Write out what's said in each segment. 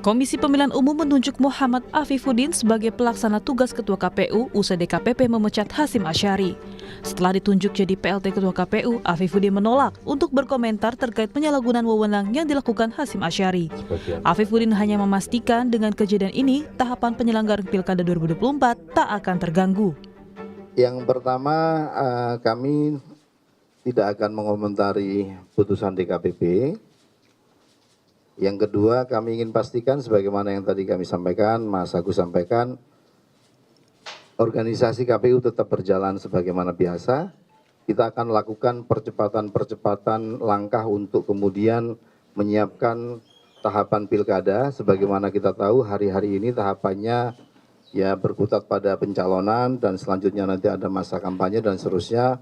Komisi Pemilihan Umum menunjuk Muhammad Afifuddin sebagai pelaksana tugas Ketua KPU usai DKPP memecat Hasyim Asyari. Setelah ditunjuk jadi PLT Ketua KPU, Afifuddin menolak untuk berkomentar terkait penyalahgunaan wewenang yang dilakukan Hasyim Asyari. Afifuddin hanya memastikan dengan kejadian ini, tahapan penyelenggaraan Pilkada 2024 tak akan terganggu. Yang pertama, kami tidak akan mengomentari putusan DKPP. Yang kedua, kami ingin pastikan sebagaimana yang tadi kami sampaikan, Mas Agus sampaikan, organisasi KPU tetap berjalan sebagaimana biasa. Kita akan lakukan percepatan langkah untuk kemudian menyiapkan tahapan pilkada. Sebagaimana kita tahu, hari-hari ini tahapannya ya berkutat pada pencalonan dan selanjutnya nanti ada masa kampanye dan seterusnya.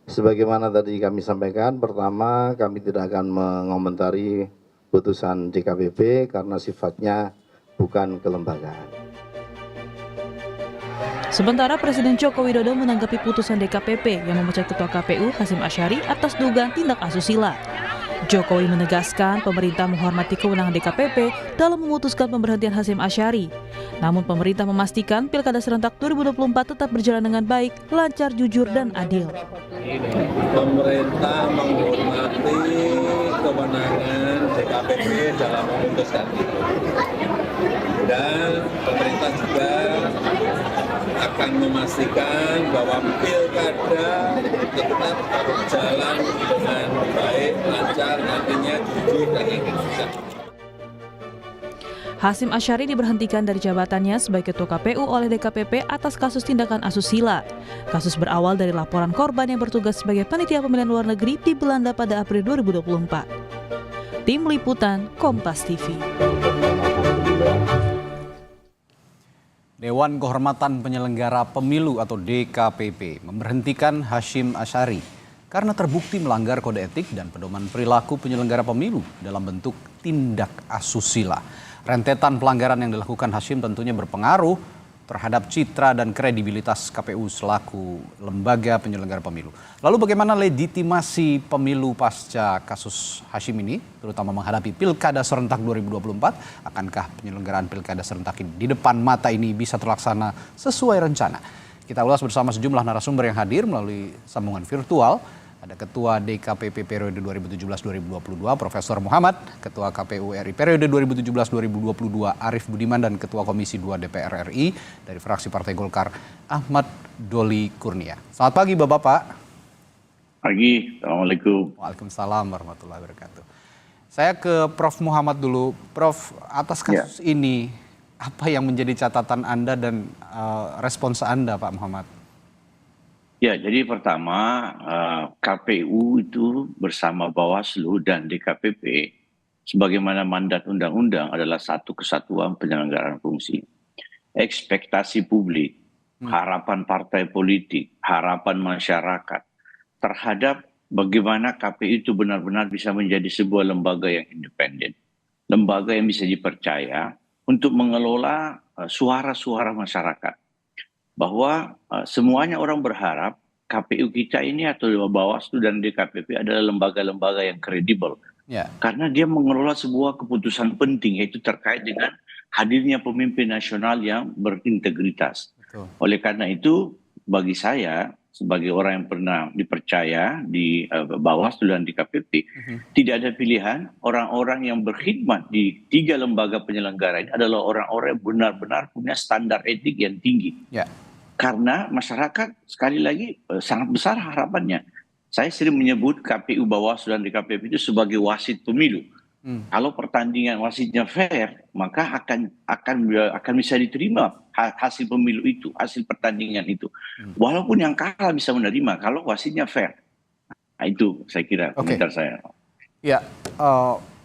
Sebagaimana tadi kami sampaikan, pertama kami tidak akan mengomentari putusan DKPP karena sifatnya bukan kelembagaan. Sementara Presiden Joko Widodo menanggapi putusan DKPP yang memecat Ketua KPU Hasyim Asyari atas dugaan tindak asusila. Jokowi menegaskan pemerintah menghormati kewenangan DKPP dalam memutuskan pemberhentian Hasyim Asyari. Namun pemerintah memastikan Pilkada serentak 2024 tetap berjalan dengan baik, lancar, jujur, dan adil. Pemerintah menghormati kewenangan DKPP dalam memutuskan itu. Dan pemerintah juga akan memastikan bahwa pilkada tetap berjalan dengan baik, lancar, nantinya jujur dan adil. Hasyim Asyari diberhentikan dari jabatannya sebagai Ketua KPU oleh DKPP atas kasus tindakan asusila. Kasus berawal dari laporan korban yang bertugas sebagai panitia pemilihan luar negeri di Belanda pada April 2024. Tim Liputan Kompas TV. Dewan Kehormatan Penyelenggara Pemilu atau DKPP memberhentikan Hasyim Asyari karena terbukti melanggar kode etik dan pedoman perilaku penyelenggara pemilu dalam bentuk tindak asusila. Rentetan pelanggaran yang dilakukan Hasyim tentunya berpengaruh terhadap citra dan kredibilitas KPU selaku lembaga penyelenggara pemilu. Lalu bagaimana legitimasi pemilu pasca kasus Hasyim ini, terutama menghadapi Pilkada serentak 2024? Akankah penyelenggaraan Pilkada serentak ini di depan mata ini bisa terlaksana sesuai rencana? Kita ulas bersama sejumlah narasumber yang hadir melalui sambungan virtual. Ada Ketua DKPP periode 2017-2022 Profesor Muhammad, Ketua KPU RI periode 2017-2022 Arief Budiman, dan Ketua Komisi 2 DPR RI dari fraksi Partai Golkar Ahmad Doli Kurnia. Selamat pagi Bapak-Bapak. Pagi, Assalamualaikum. Waalaikumsalam warahmatullahi wabarakatuh. Saya ke Prof Muhammad dulu. Prof, atas kasus ini apa yang menjadi catatan Anda dan respons Anda Pak Muhammad? Ya, jadi pertama KPU itu bersama Bawaslu dan DKPP sebagaimana mandat undang-undang adalah satu kesatuan penyelenggaraan fungsi. Ekspektasi publik, harapan partai politik, harapan masyarakat terhadap bagaimana KPU itu benar-benar bisa menjadi sebuah lembaga yang independen, lembaga yang bisa dipercaya untuk mengelola suara-suara masyarakat. Bahwa semuanya orang berharap KPU kita ini atau Bawaslu dan DKPP adalah lembaga-lembaga yang kredibel. Karena dia mengelola sebuah keputusan penting, yaitu terkait dengan hadirnya pemimpin nasional yang berintegritas. Betul. Oleh karena itu, bagi saya sebagai orang yang pernah dipercaya di Bawaslu dan DKPP, tidak ada pilihan. Orang-orang yang berkhidmat di tiga lembaga penyelenggara ini adalah orang-orang yang benar-benar punya standar etik yang tinggi. Karena masyarakat sekali lagi sangat besar harapannya. Saya sering menyebut KPU, Bawaslu dan DKPP itu sebagai wasit pemilu. Kalau pertandingan wasitnya fair, maka akan bisa diterima hasil pemilu itu, hasil pertandingan itu. Walaupun yang kalah bisa menerima kalau wasitnya fair. Nah, itu saya kira komentar saya. Ya,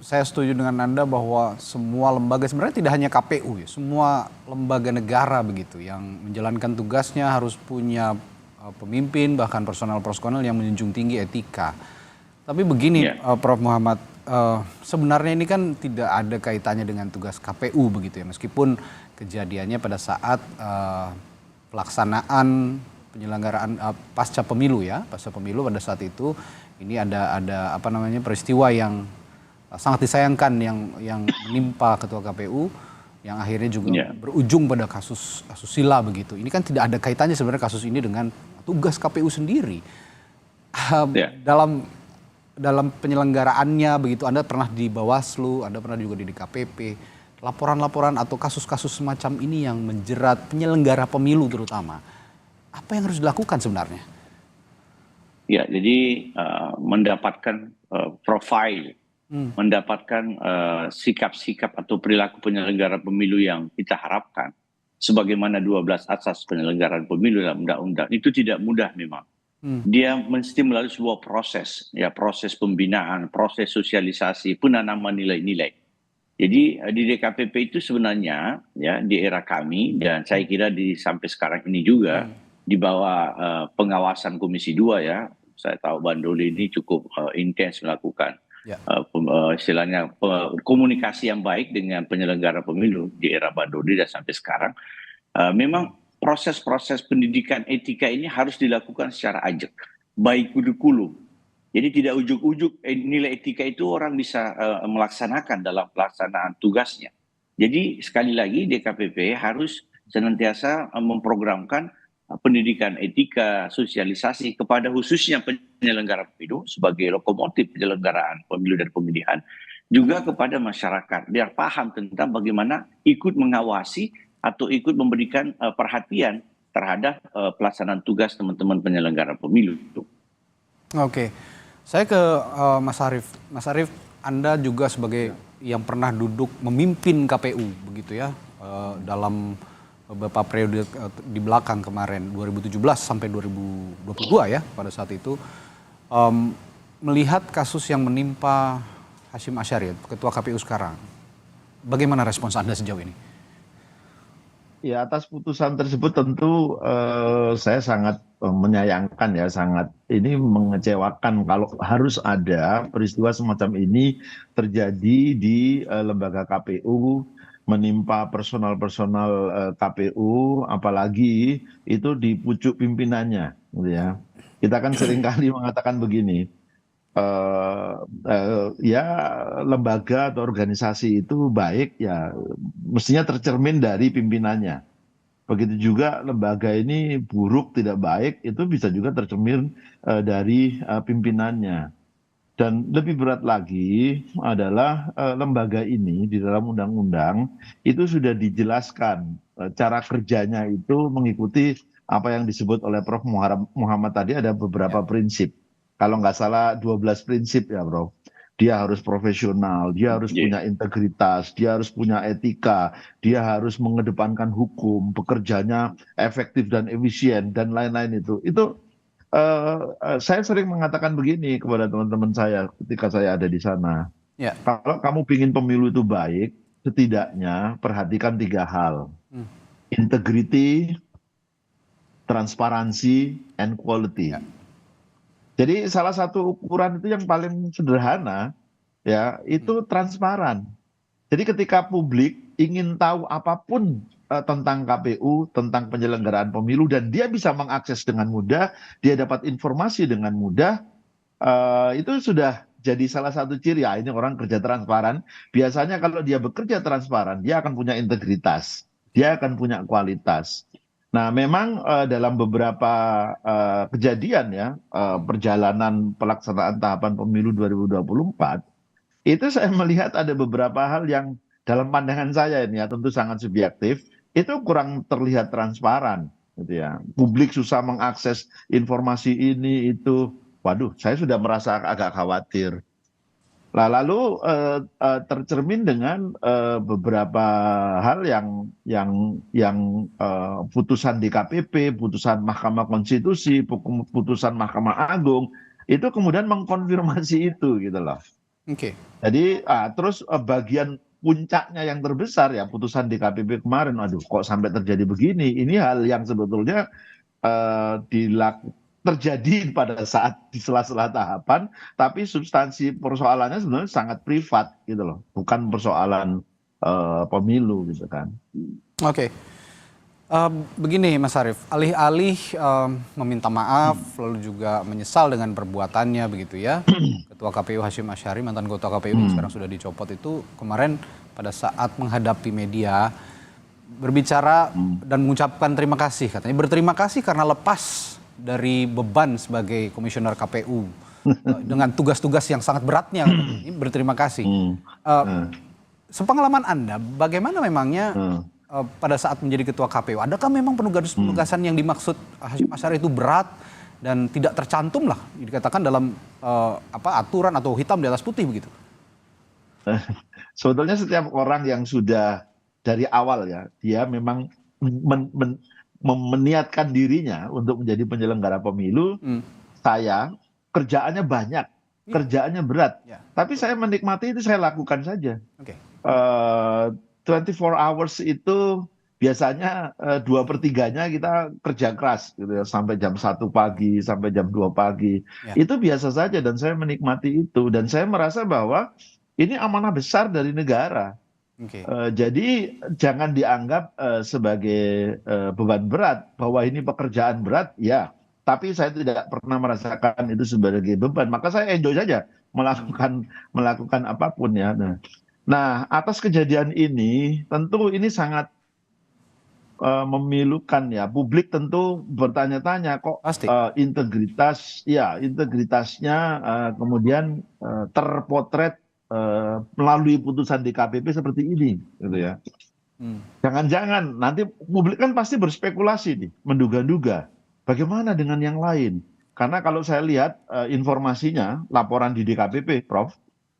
saya setuju dengan Anda bahwa semua lembaga, sebenarnya tidak hanya KPU ya, semua lembaga negara begitu yang menjalankan tugasnya harus punya pemimpin, bahkan personal yang menjunjung tinggi etika. Tapi begini Prof Muhammad, sebenarnya ini kan tidak ada kaitannya dengan tugas KPU begitu ya, meskipun kejadiannya pada saat pelaksanaan penyelenggaraan pasca pemilu pada saat itu ini ada peristiwa yang sangat disayangkan yang menimpa Ketua KPU yang akhirnya juga berujung pada kasus asusila begitu. Ini kan tidak ada kaitannya sebenarnya kasus ini dengan tugas KPU sendiri. Dalam penyelenggaraannya begitu, Anda pernah di Bawaslu, Anda pernah juga di DKPP. Laporan-laporan atau kasus-kasus semacam ini yang menjerat penyelenggara pemilu terutama, apa yang harus dilakukan sebenarnya? Ya, jadi mendapatkan profil, mendapatkan sikap-sikap atau perilaku penyelenggara pemilu yang kita harapkan, sebagaimana 12 asas penyelenggaraan pemilu dalam undang-undang, itu tidak mudah memang. Dia mesti melalui sebuah proses, ya proses pembinaan, proses sosialisasi, penanaman nilai-nilai. Jadi di DKPP itu sebenarnya ya di era kami dan saya kira sampai sekarang ini juga di bawah pengawasan Komisi 2 ya. Saya tahu Bandoli ini cukup intens melakukan istilahnya komunikasi yang baik dengan penyelenggara pemilu di era Bandoli dan sampai sekarang. Memang proses-proses pendidikan etika ini harus dilakukan secara ajak, baik kurikulum. Jadi tidak ujuk-ujuk nilai etika itu orang bisa melaksanakan dalam pelaksanaan tugasnya. Jadi sekali lagi DKPP harus senantiasa memprogramkan pendidikan etika, sosialisasi kepada khususnya penyelenggara pemilu sebagai lokomotif penyelenggaraan pemilu dan pemilihan, juga kepada masyarakat biar paham tentang bagaimana ikut mengawasi atau ikut memberikan perhatian terhadap pelaksanaan tugas teman-teman penyelenggara pemilu. Oke. Saya ke Mas Arief. Mas Arief, Anda juga sebagai yang pernah duduk memimpin KPU begitu ya dalam beberapa periode di belakang kemarin 2017 sampai 2022 ya pada saat itu, melihat kasus yang menimpa Hashim Asyari, Ketua KPU sekarang, bagaimana respons Anda sejauh ini? Ya, atas putusan tersebut tentu saya sangat menyayangkan ya, sangat ini mengecewakan kalau harus ada peristiwa semacam ini terjadi di lembaga KPU, menimpa personal-personal KPU, apalagi itu di pucuk pimpinannya, gitu ya. Kita kan seringkali mengatakan begini, ya lembaga atau organisasi itu baik ya mestinya tercermin dari pimpinannya. Begitu juga lembaga ini buruk tidak baik itu bisa juga tercermin dari pimpinannya. Dan lebih berat lagi adalah lembaga ini di dalam undang-undang itu sudah dijelaskan cara kerjanya itu mengikuti apa yang disebut oleh Prof. Muhammad tadi, ada beberapa prinsip. Kalau nggak salah 12 prinsip ya Prof. Dia harus profesional, dia harus punya integritas, dia harus punya etika, dia harus mengedepankan hukum, bekerjanya efektif dan efisien, dan lain-lain itu. Itu saya sering mengatakan begini kepada teman-teman saya ketika saya ada di sana. Kalau kamu ingin pemilu itu baik, setidaknya perhatikan 3 hal. Integrity, transparansi, and quality. Jadi salah satu ukuran itu yang paling sederhana ya itu transparan. Jadi ketika publik ingin tahu apapun tentang KPU, tentang penyelenggaraan pemilu dan dia bisa mengakses dengan mudah, dia dapat informasi dengan mudah, itu sudah jadi salah satu ciri ya ini orang kerja transparan. Biasanya kalau dia bekerja transparan, dia akan punya integritas, dia akan punya kualitas. Nah, memang dalam beberapa kejadian ya, perjalanan pelaksanaan tahapan pemilu 2024, itu saya melihat ada beberapa hal yang dalam pandangan saya ini ya, tentu sangat subjektif, itu kurang terlihat transparan, gitu ya. Publik susah mengakses informasi ini, itu, waduh, saya sudah merasa agak khawatir. Lalu tercermin dengan beberapa hal yang putusan DKPP, putusan Mahkamah Konstitusi, putusan Mahkamah Agung itu kemudian mengkonfirmasi itu gitu loh. Jadi terus bagian puncaknya yang terbesar ya putusan DKPP kemarin, aduh kok sampai terjadi begini? Ini hal yang sebetulnya terjadi pada saat di sela-sela tahapan, tapi substansi persoalannya sebenarnya sangat privat gitu loh, bukan persoalan pemilu gitu kan. Oke. Begini Mas Arief, alih-alih meminta maaf lalu juga menyesal dengan perbuatannya begitu ya, Ketua KPU Hashim Asyari, mantan Ketua KPU yang sekarang sudah dicopot itu kemarin pada saat menghadapi media berbicara dan mengucapkan terima kasih, katanya berterima kasih karena lepas dari beban sebagai komisioner KPU dengan tugas-tugas yang sangat beratnya, ini berterima kasih. Sepengalaman Anda, bagaimana memangnya pada saat menjadi ketua KPU, adakah memang penugasan yang dimaksud Hashim Asyari itu berat dan tidak tercantum lah dikatakan dalam aturan atau hitam di atas putih begitu? Sebetulnya setiap orang yang sudah dari awal ya, dia memang meniatkan dirinya untuk menjadi penyelenggara pemilu. Saya kerjaannya banyak, kerjaannya berat, tapi saya menikmati itu, saya lakukan saja. 24 hours itu biasanya 2/3-nya kita kerja keras gitu ya, sampai jam 1 pagi, sampai jam 2 pagi. Itu biasa saja dan saya menikmati itu. Dan saya merasa bahwa ini amanah besar dari negara. Jadi jangan dianggap sebagai beban berat, bahwa ini pekerjaan berat, ya. Tapi saya tidak pernah merasakan itu sebagai beban. Maka saya enjoy saja melakukan apapun ya. Nah, atas kejadian ini, tentu ini sangat memilukan ya. Publik tentu bertanya-tanya kok integritasnya kemudian terpotret melalui putusan DKPP seperti ini, gitu ya. Jangan-jangan nanti publik kan pasti berspekulasi nih, menduga-duga bagaimana dengan yang lain. Karena kalau saya lihat informasinya, laporan di DKPP, Prof,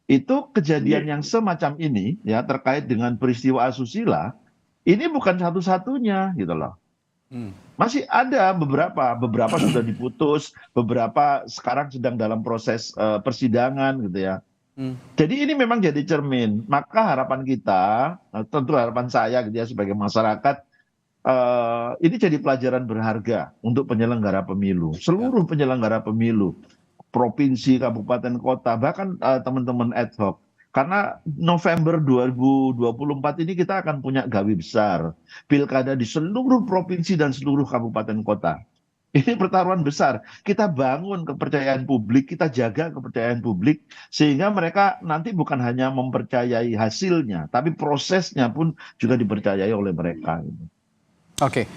itu kejadian yang semacam ini ya terkait dengan peristiwa asusila ini bukan satu-satunya gitu loh. Masih ada beberapa sudah diputus, beberapa sekarang sedang dalam proses persidangan gitu ya. Jadi ini memang jadi cermin. Maka harapan kita, tentu harapan saya gitu ya sebagai masyarakat, ini jadi pelajaran berharga untuk penyelenggara pemilu, seluruh penyelenggara pemilu, provinsi, kabupaten, kota, bahkan teman-teman ad hoc. Karena November 2024 ini kita akan punya gawe besar. Pilkada di seluruh provinsi dan seluruh kabupaten kota. Ini pertaruhan besar. Kita bangun kepercayaan publik, kita jaga kepercayaan publik, sehingga mereka nanti bukan hanya mempercayai hasilnya, tapi prosesnya pun juga dipercayai oleh mereka. Oke,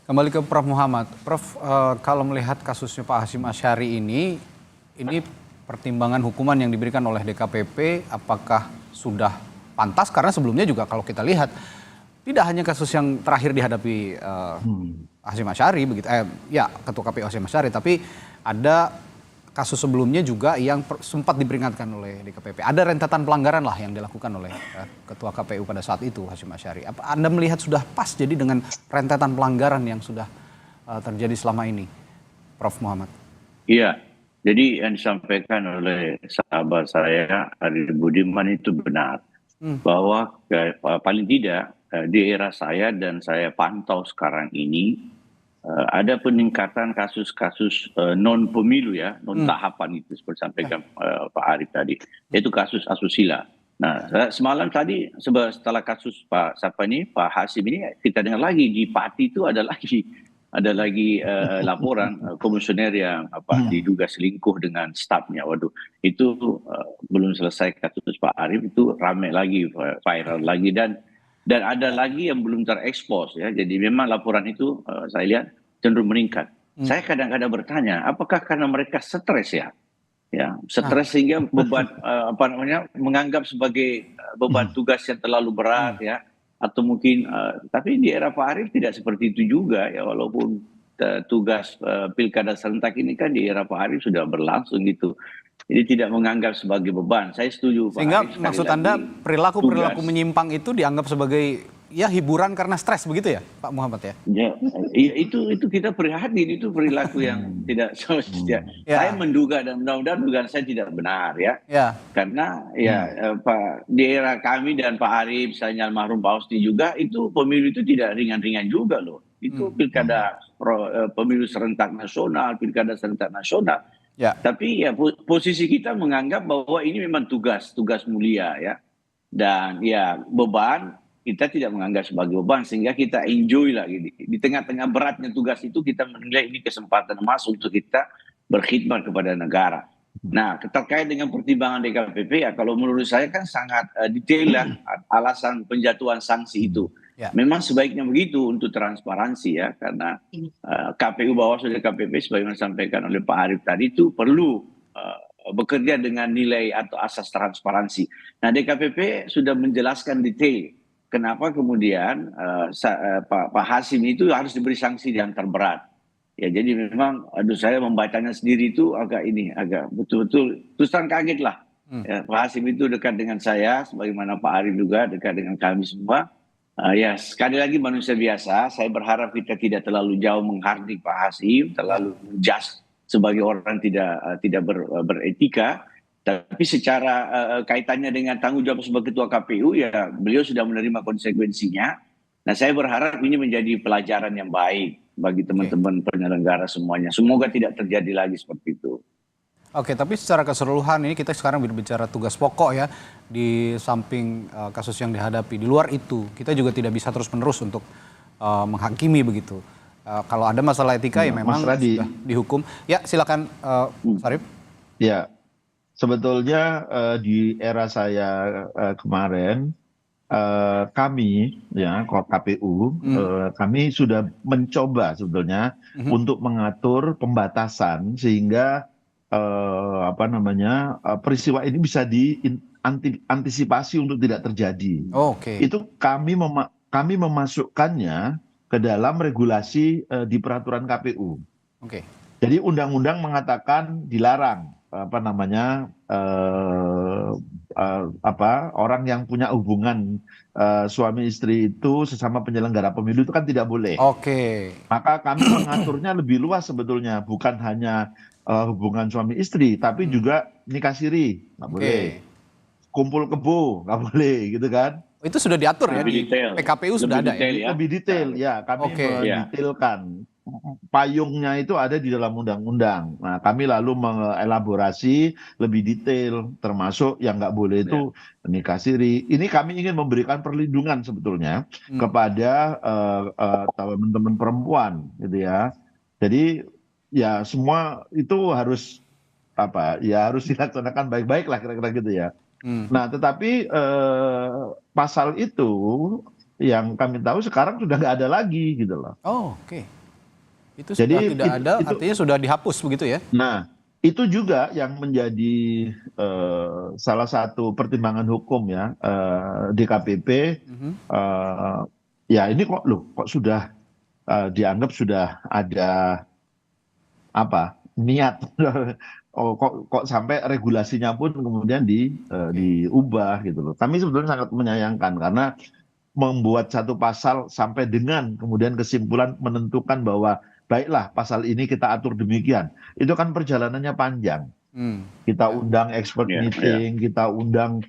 kembali ke Prof. Muhammad. Prof, kalau melihat kasusnya Pak Hashim Asyari ini pertimbangan hukuman yang diberikan oleh DKPP apakah sudah pantas? Karena sebelumnya juga kalau kita lihat tidak hanya kasus yang terakhir dihadapi Hashim Asyari begitu, Ketua KPU Hashim Asyari, tapi ada kasus sebelumnya juga yang sempat diperingatkan oleh DKPP. Ada rentetan pelanggaran lah yang dilakukan oleh Ketua KPU pada saat itu Hashim Asyari. Apa Anda melihat sudah pas jadi dengan rentetan pelanggaran yang sudah terjadi selama ini, Prof. Muhammad? Iya. Jadi yang disampaikan oleh sahabat saya Ari Budiman itu benar, bahwa paling tidak di era saya dan saya pantau sekarang ini ada peningkatan kasus-kasus non pemilu ya, non tahapan itu seperti sampaikan Pak Arief tadi, yaitu kasus asusila. Nah, semalam tadi setelah kasus Pak Hashim ini kita dengar lagi di Pati itu ada lagi laporan komisioner yang diduga selingkuh dengan stafnya. Waduh, itu belum selesai kasus Pak Arief, itu ramai lagi, viral lagi, dan ada lagi yang belum terekspos ya. Jadi memang laporan itu saya lihat cenderung meningkat. Saya kadang-kadang bertanya, apakah karena mereka stres ya? Stres sehingga beban menganggap sebagai beban tugas yang terlalu berat ya. Atau mungkin, tapi di era Pak Arief tidak seperti itu juga ya, walaupun tugas pilkada serentak ini kan di era Pak Arief sudah berlangsung gitu. Jadi tidak menganggap sebagai beban. Saya setuju Pak Sehingga Arief, maksud Anda perilaku menyimpang itu dianggap sebagai hiburan karena stres begitu ya Pak Muhammad ya? Itu kita prihatin, itu perilaku yang tidak semestinya. Saya menduga dan mudah-mudahan dugaan saya tidak benar ya. Karena di era kami dan Pak Arief, misalnya almarhum Pak Husni juga, itu pemilu itu tidak ringan-ringan juga loh. Itu pilkada pemilu serentak nasional, pilkada serentak nasional. Tapi posisi kita menganggap bahwa ini memang tugas mulia ya. Dan beban kita tidak menganggap sebagai beban, sehingga kita enjoy lah. Di tengah-tengah beratnya tugas itu, kita menilai ini kesempatan emas untuk kita berkhidmat kepada negara. Nah, terkait dengan pertimbangan DKPP, ya kalau menurut saya kan sangat detail lah alasan penjatuhan sanksi itu. Ya. Memang sebaiknya begitu untuk transparansi ya, karena KPU Bawaslu dan DKPP sebagaimana disampaikan oleh Pak Arief tadi itu perlu bekerja dengan nilai atau asas transparansi. Nah, DKPP sudah menjelaskan detail kenapa kemudian Pak Hasim itu harus diberi sanksi yang terberat. Ya, jadi memang saya membacanya sendiri itu agak betul-betul terus terang kaget lah. Ya, Pak Hasim itu dekat dengan saya, sebagaimana Pak Arief juga dekat dengan kami semua. Ya, sekali lagi manusia biasa. Saya berharap kita tidak terlalu jauh menghardik Pak Hasim, terlalu menjudge sebagai orang tidak beretika. Tapi secara kaitannya dengan tanggung jawab sebagai ketua KPU, ya beliau sudah menerima konsekuensinya. Nah, saya berharap ini menjadi pelajaran yang baik bagi teman-teman penyelenggara semuanya. Semoga tidak terjadi lagi seperti itu. Oke, tapi secara keseluruhan ini kita sekarang berbicara tugas pokok ya, di samping kasus yang dihadapi. Di luar itu, kita juga tidak bisa terus-menerus untuk menghakimi begitu. Kalau ada masalah etika ya memang sudah dihukum. Ya, silakan Mas Arief. Ya, sebetulnya di era saya kemarin, kami ya KPU, kami sudah mencoba sebetulnya untuk mengatur pembatasan sehingga peristiwa ini bisa diantisipasi untuk tidak terjadi. Oke. Itu kami memasukkannya ke dalam regulasi di peraturan KPU. Oke. Jadi undang-undang mengatakan dilarang orang yang punya hubungan suami istri itu sesama penyelenggara pemilu itu kan tidak boleh. Oke. Maka kami mengaturnya lebih luas sebetulnya, bukan hanya hubungan suami istri, tapi juga nikah siri nggak boleh, kumpul kebo nggak boleh, gitu kan? Itu sudah diatur ya di PKPU sudah ada ya? Lebih detail ya, kami mendetailkan. Payungnya itu ada di dalam undang-undang. Nah, kami lalu mengelaborasi lebih detail, termasuk yang nggak boleh itu nikah siri. Ini kami ingin memberikan perlindungan sebetulnya kepada teman-teman perempuan, gitu ya. Jadi ya semua itu harus harus dilaksanakan baik-baik lah kira-kira gitu ya. Nah, tetapi pasal itu yang kami tahu sekarang sudah nggak ada lagi gitu loh. Oh, oke. Itu sudah tidak ada, artinya sudah dihapus begitu ya? Nah, itu juga yang menjadi salah satu pertimbangan hukum ya DKPP. Ya ini kok sudah dianggap sudah ada niat. Kok sampai regulasinya pun kemudian diubah gitu loh. Kami sebetulnya sangat menyayangkan karena membuat satu pasal sampai dengan kemudian kesimpulan menentukan bahwa baiklah pasal ini kita atur demikian. Itu kan perjalanannya panjang. Kita undang expert meeting, kita undang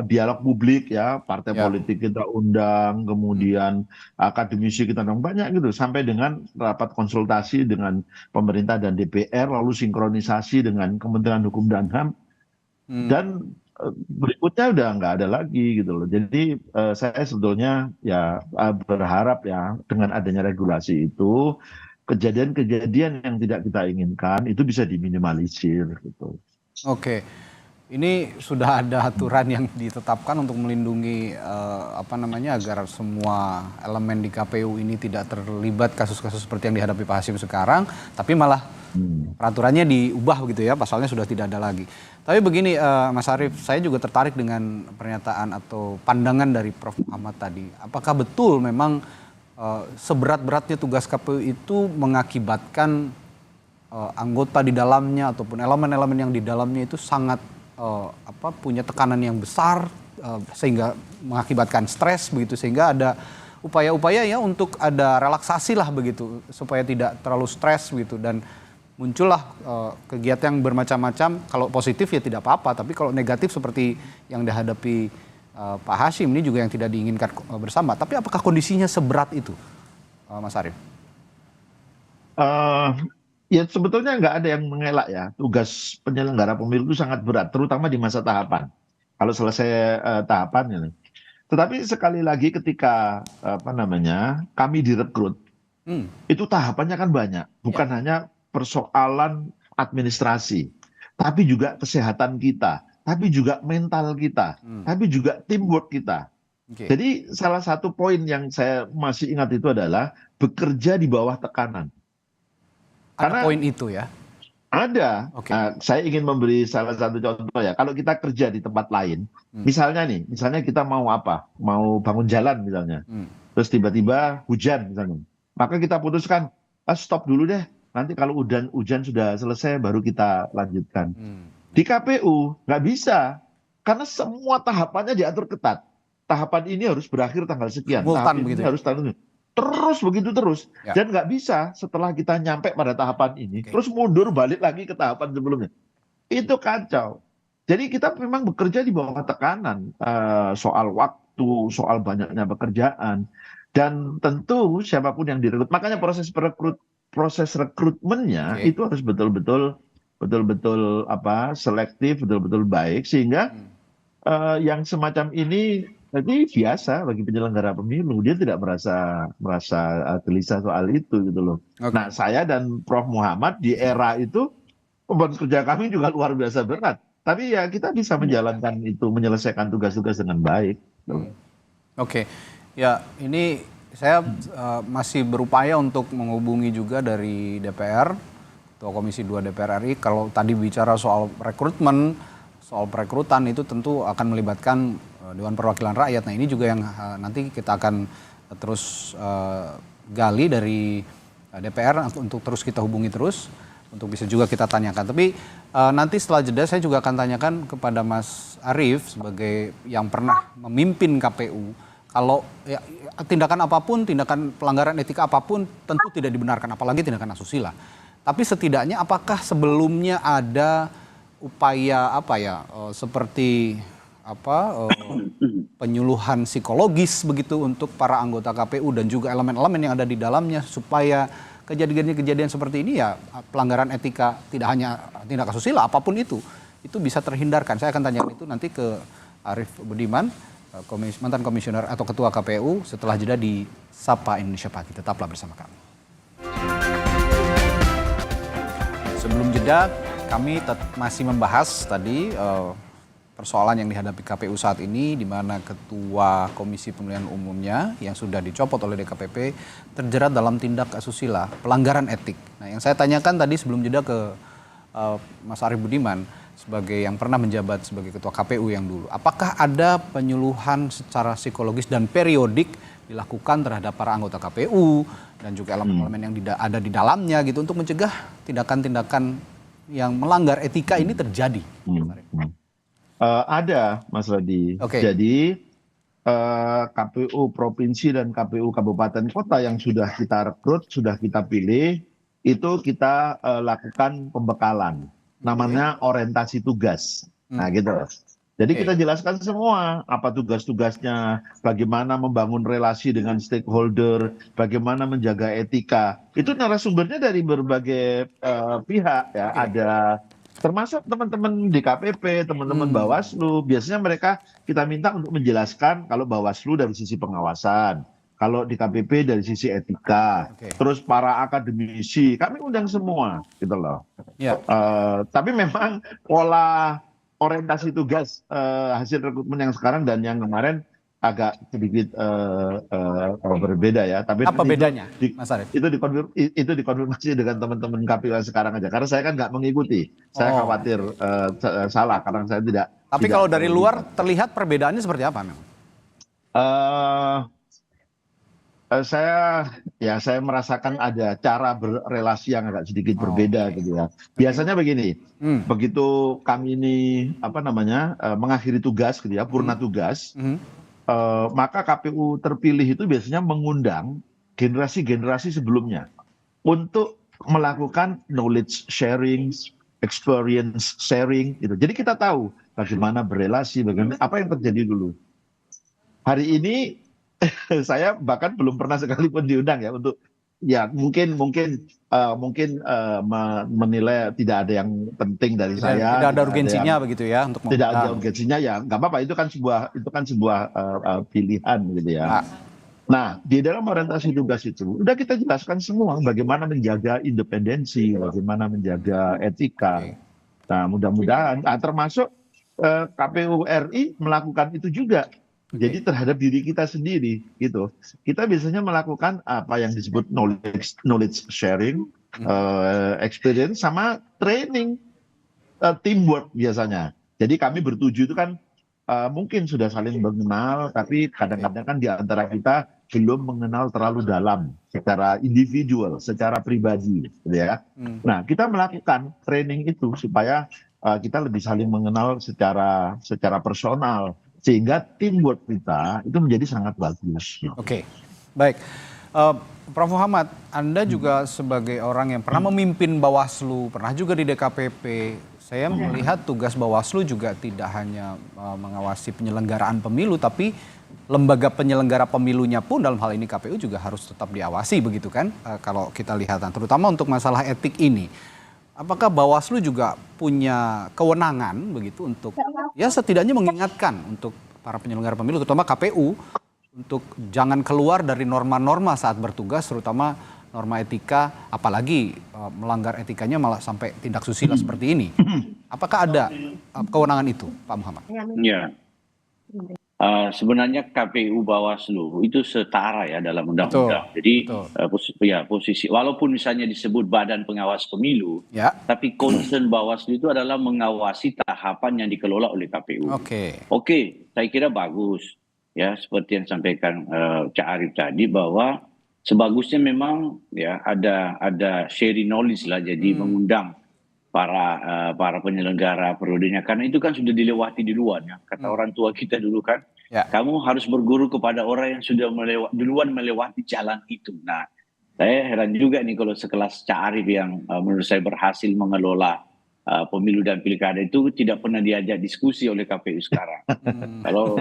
dialog publik ya, partai politik kita undang, kemudian akademisi kita undang, banyak gitu, sampai dengan rapat konsultasi dengan pemerintah dan DPR, lalu sinkronisasi dengan Kementerian Hukum dan HAM, dan berikutnya udah nggak ada lagi gitu loh. Jadi saya sebetulnya ya berharap ya dengan adanya regulasi itu kejadian-kejadian yang tidak kita inginkan itu bisa diminimalisir gitu. Oke, ini sudah ada aturan yang ditetapkan untuk melindungi agar semua elemen di KPU ini tidak terlibat kasus-kasus seperti yang dihadapi Pak Hasim sekarang, tapi malah peraturannya diubah begitu ya, pasalnya sudah tidak ada lagi. Tapi begini Mas Arief, saya juga tertarik dengan pernyataan atau pandangan dari Prof. Muhammad tadi. Apakah betul memang seberat-beratnya tugas KPU itu mengakibatkan anggota di dalamnya ataupun elemen-elemen yang di dalamnya itu sangat punya tekanan yang besar sehingga mengakibatkan stres begitu, sehingga ada upaya-upaya ya untuk ada relaksasi lah begitu supaya tidak terlalu stres begitu, dan muncullah kegiatan yang bermacam-macam. Kalau positif ya tidak apa-apa, tapi kalau negatif seperti yang dihadapi Pak Hasim ini juga yang tidak diinginkan bersama. Tapi apakah kondisinya seberat itu, Mas Arief? Ya sebetulnya nggak ada yang mengelak ya, tugas penyelenggara pemilu itu sangat berat, terutama di masa tahapan. kalau selesai tahapannya. Tetapi sekali lagi ketika kami direkrut, itu tahapannya kan banyak, bukan hanya persoalan administrasi, tapi juga kesehatan kita, tapi juga mental kita, tapi juga teamwork kita. Oke. Jadi salah satu poin yang saya masih ingat itu adalah bekerja di bawah tekanan. Ada Karena poin itu ya. ada. Oke. Nah, saya ingin memberi salah satu contoh ya. Kalau kita kerja di tempat lain, misalnya kita mau apa? Mau bangun jalan misalnya. Terus tiba-tiba hujan misalnya. Maka kita putuskan, stop dulu deh. Nanti kalau hujan sudah selesai baru kita lanjutkan. Di KPU nggak bisa. Karena semua tahapannya diatur ketat. Tahapan ini harus berakhir tanggal sekian. Simultan Tahapan begitu ini ya? harus tanggal terus begitu terus. Ya. Dan nggak bisa setelah kita nyampe pada tahapan ini, Oke. terus mundur balik lagi ke tahapan sebelumnya. Itu kacau. Jadi kita memang bekerja di bawah tekanan soal waktu, soal banyaknya pekerjaan. Dan tentu siapapun yang direkrut, makanya proses rekrutmennya Oke. itu harus betul-betul selektif, betul-betul baik, sehingga yang semacam ini jadi biasa bagi penyelenggara pemilu, dia tidak merasa gelisah soal itu gitu loh. Oke. Nah, saya dan Prof Muhammad di era itu beban kerja kami juga luar biasa berat. Tapi ya kita bisa menjalankan itu, menyelesaikan tugas-tugas dengan baik. Oke, ya ini saya masih berupaya untuk menghubungi juga dari DPR, Ketua Komisi 2 DPR RI. Kalau tadi bicara soal rekrutmen, soal perekrutan itu tentu akan melibatkan Dewan Perwakilan Rakyat. Nah ini juga yang nanti kita akan terus gali dari DPR untuk terus kita hubungi terus, untuk bisa juga kita tanyakan. Tapi nanti setelah jeda saya juga akan tanyakan kepada Mas Arief sebagai yang pernah memimpin KPU. Kalau ya, tindakan apapun, tindakan pelanggaran etika apapun tentu tidak dibenarkan, apalagi tindakan asusila. Tapi setidaknya apakah sebelumnya ada upaya seperti penyuluhan psikologis begitu untuk para anggota KPU dan juga elemen-elemen yang ada di dalamnya supaya kejadian-kejadian seperti ini ya pelanggaran etika tidak hanya tindak asusila apapun itu bisa terhindarkan. Saya akan tanyakan itu nanti ke Arief Budiman, mantan komisioner atau ketua KPU setelah jeda di Sapa Indonesia Pagi. Tetaplah bersama kami. Sebelum jeda kami masih membahas tadi persoalan yang dihadapi KPU saat ini, di mana Ketua Komisi Pemilihan Umumnya yang sudah dicopot oleh DKPP terjerat dalam tindak asusila, pelanggaran etik. Nah, yang saya tanyakan tadi sebelum jeda ke Mas Arief Budiman sebagai yang pernah menjabat sebagai Ketua KPU yang dulu, apakah ada penyuluhan secara psikologis dan periodik dilakukan terhadap para anggota KPU dan juga elemen-elemen yang ada di dalamnya gitu untuk mencegah tindakan-tindakan yang melanggar etika ini terjadi? Ada, Mas Radi. Oke. Jadi KPU provinsi dan KPU kabupaten kota yang sudah kita rekrut, sudah kita pilih, itu kita lakukan pembekalan. Namanya orientasi tugas. Nah gitu. Jadi kita jelaskan semua apa tugas-tugasnya, bagaimana membangun relasi dengan stakeholder, bagaimana menjaga etika. Itu narasumbernya dari berbagai pihak ya. Ada termasuk teman-teman DKPP, teman-teman Bawaslu. Biasanya mereka kita minta untuk menjelaskan kalau Bawaslu dari sisi pengawasan, kalau DKPP dari sisi etika, terus para akademisi, kami undang semua, gitu loh. Ya. Tapi memang pola orientasi tugas hasil rekrutmen yang sekarang dan yang kemarin agak sedikit berbeda ya. Tapi apa bedanya, Mas Arief? Itu dikonfirmasi dengan teman-teman KPU yang sekarang aja. Karena saya kan nggak mengikuti. Saya khawatir salah karena saya tidak. Tapi tidak kalau dari luar terlihat perbedaannya seperti apa memang? Saya merasakan ada cara berrelasi yang agak sedikit berbeda gitu ya. Biasanya begini, begitu kami ini mengakhiri tugas gitu ya, purna tugas, maka KPU terpilih itu biasanya mengundang generasi-generasi sebelumnya untuk melakukan knowledge sharing, experience sharing gitu. Jadi kita tahu bagaimana berrelasi, bagaimana apa yang terjadi dulu. Hari ini saya bahkan belum pernah sekalipun diundang ya untuk ya menilai tidak ada yang penting dari saya, Tidak ada urgensinya begitu ya untuk tidak ada mengundang. urgensinya, ya nggak apa-apa, itu kan sebuah pilihan gitu ya. Pak. Nah, di dalam orientasi tugas itu udah kita jelaskan semua bagaimana menjaga independensi, bagaimana menjaga etika. Oke. Nah, mudah-mudahan, termasuk KPU RI melakukan itu juga. Jadi terhadap diri kita sendiri gitu. Kita biasanya melakukan apa yang disebut knowledge sharing, experience sama training, teamwork biasanya. Jadi kami bertujuh itu kan mungkin sudah saling mengenal, tapi kadang-kadang kan di antara kita belum mengenal terlalu dalam secara individual, secara pribadi, gitu ya. Nah, kita melakukan training itu supaya kita lebih saling mengenal secara personal, sehingga teamwork kita itu menjadi sangat bagus. Oke, baik. Prof. Muhammad, Anda juga sebagai orang yang pernah memimpin Bawaslu, pernah juga di DKPP. Saya melihat tugas Bawaslu juga tidak hanya mengawasi penyelenggaraan pemilu, tapi lembaga penyelenggara pemilunya pun dalam hal ini KPU juga harus tetap diawasi begitu kan, kalau kita lihat, terutama untuk masalah etik ini. Apakah Bawaslu juga punya kewenangan begitu untuk ya setidaknya mengingatkan untuk para penyelenggara pemilu, terutama KPU, untuk jangan keluar dari norma-norma saat bertugas, terutama norma etika, apalagi melanggar etikanya malah sampai tindak susila seperti ini. Apakah ada kewenangan itu, Pak Muhammad? Ya, sebenarnya KPU Bawaslu itu setara ya dalam undang-undang. Jadi posisi walaupun misalnya disebut Badan Pengawas Pemilu, Ya. tapi concern Bawaslu itu adalah mengawasi tahapan yang dikelola oleh KPU. Oke, saya kira bagus ya, seperti yang sampaikan Cak Arief tadi, bahwa sebagusnya memang ya ada sharing knowledge lah, jadi mengundang para penyelenggara periodenya, karena itu kan sudah dilewati di luar ya. Kata orang tua kita dulu kan, kamu harus berguru kepada orang yang sudah duluan melewati jalan itu. Nah, saya heran juga nih kalau sekelas Cak Arief yang menurut saya berhasil mengelola pemilu dan pilkada itu tidak pernah diajak diskusi oleh KPU sekarang.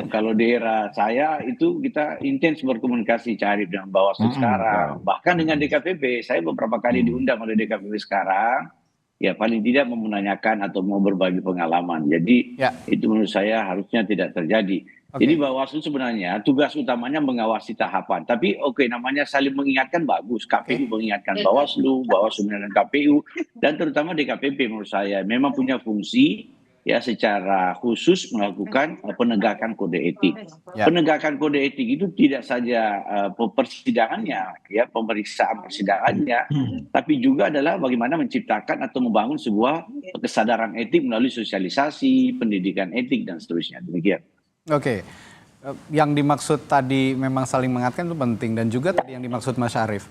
Kalau di era saya itu kita intens berkomunikasi Cak Arief dengan Bawaslu sekarang, bahkan dengan DKPP. Saya beberapa kali diundang oleh DKPP sekarang. Ya paling tidak mau menanyakan atau mau berbagi pengalaman. Jadi itu menurut saya harusnya tidak terjadi. Jadi Bawaslu sebenarnya tugas utamanya mengawasi tahapan. Tapi namanya saling mengingatkan bagus. KPU mengingatkan Bawaslu, Bawaslu mengingatkan KPU, dan terutama DKPP menurut saya memang punya fungsi ya secara khusus melakukan penegakan kode etik. Penegakan kode etik itu tidak saja persidangannya, ya pemeriksaan persidangannya, tapi juga adalah bagaimana menciptakan atau membangun sebuah kesadaran etik melalui sosialisasi, pendidikan etik dan seterusnya. Demikian. Oke, yang dimaksud tadi memang saling mengingatkan itu penting, dan juga tadi yang dimaksud Mas Arief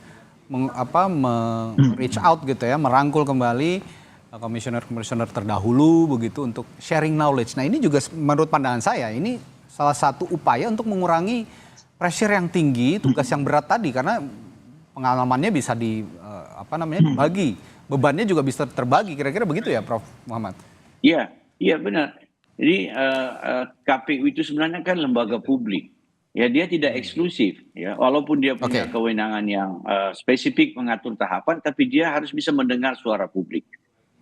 reach out gitu ya, merangkul kembali komisioner-komisioner terdahulu begitu untuk sharing knowledge. Nah, ini juga menurut pandangan saya ini salah satu upaya untuk mengurangi pressure yang tinggi, tugas yang berat tadi, karena pengalamannya bisa dibagi, bebannya juga bisa terbagi, kira-kira begitu ya Prof. Muhammad? Iya benar. Jadi KPU itu sebenarnya kan lembaga publik. Ya, dia tidak eksklusif ya, walaupun dia punya kewenangan yang spesifik mengatur tahapan, tapi dia harus bisa mendengar suara publik,